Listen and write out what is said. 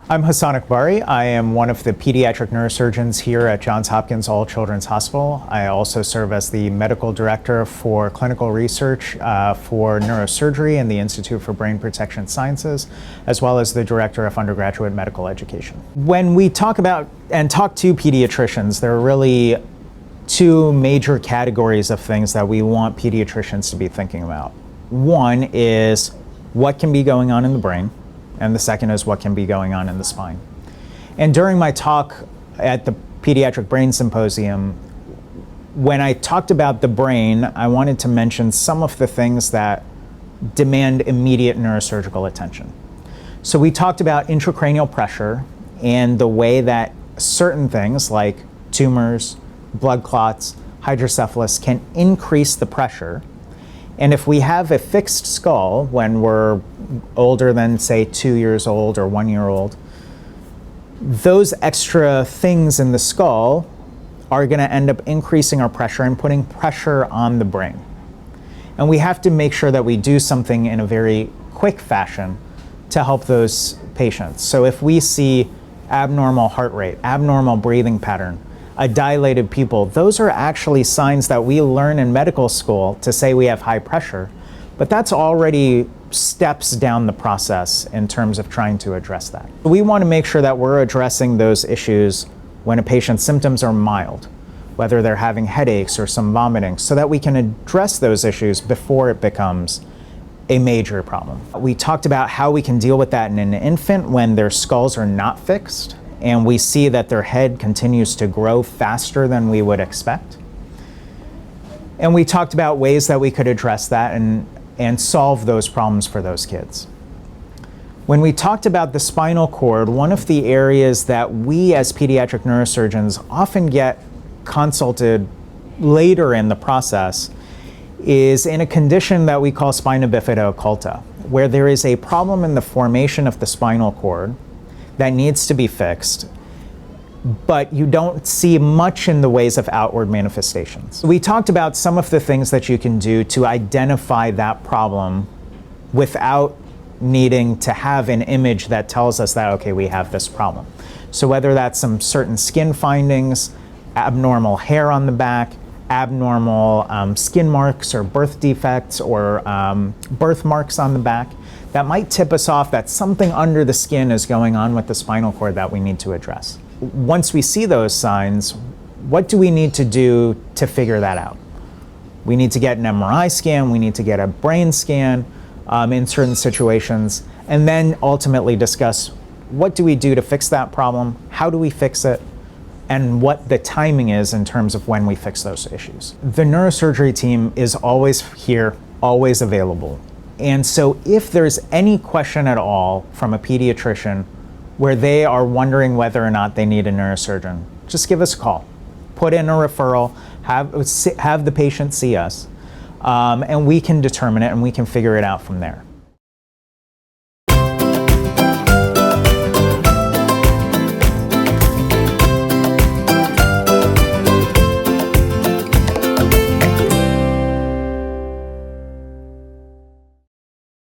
I'm Hassan Akbari. I am one of the pediatric neurosurgeons here at JohnsHopkinsAllChildren'sHospital. I also serve as the medical director for clinical research for neurosurgery in the Institute for Brain Protection Sciences, as well as the director of undergraduate medical education. When we talk about and talk to pediatricians, there are really two major categories of things that we want pediatricians to be thinking about. One is what can be going on in the brain, and the second is what can be going on in the spine. And during my talk at the Pediatric Brain Symposium, when I talked about the brain, I wanted to mention some of the things that demand immediate neurosurgical attention. So we talked about intracranial pressure and the way that certain things like tumors, blood clots, hydrocephalus can increase the pressure. And if we have a fixed skull when we're older than, say, 2 years old or 1 year old, those extra things in the skull are going to end up increasing our pressure and putting pressure on the brain. And we have to make sure that we do something in a very quick fashion to help those patients. So if we see abnormal heart rate, abnormal breathing pattern, a dilated pupil, those are actually signs that we learn in medical school to say we have high pressure, but that's already steps down the process in terms of trying to address that. We want to make sure that we're addressing those issues when a patient's symptoms are mild, whether they're having headaches or some vomiting, so that we can address those issues before it becomes a major problem. We talked about how we can deal with that in an infant when their skulls are not fixed, and we see that their head continues to grow faster than we would expect. And we talked about ways that we could address that and solve those problems for those kids. When we talked about the spinal cord, one of the areas that we as pediatric neurosurgeons often get consulted later in the process is in a condition that we call spina bifida occulta, where there is a problem in the formation of the spinal cord that needs to be fixed, but you don't see much in the ways of outward manifestations. We talked about some of the things that you can do to identify that problem without needing to have an image that tells us that, okay, we have this problem. So whether that's some certain skin findings, abnormal hair on the back, abnormal skin marks or birth defects or birthmarks on the back, that might tip us off that something under the skin is going on with the spinal cord that we need to address. Once we see those signs, what do we need to do to figure that out? We need to get an MRI scan, we need to get a brain scan in certain situations, and then ultimately discuss what do we do to fix that problem, how do we fix it, and what the timing is in terms of when we fix those issues. The neurosurgery team is always here, always available. And so if there's any question at all from a pediatrician where they are wondering whether or not they need a neurosurgeon, just give us a call. Put in a referral, have the patient see us, and we can determine it and we can figure it out from there.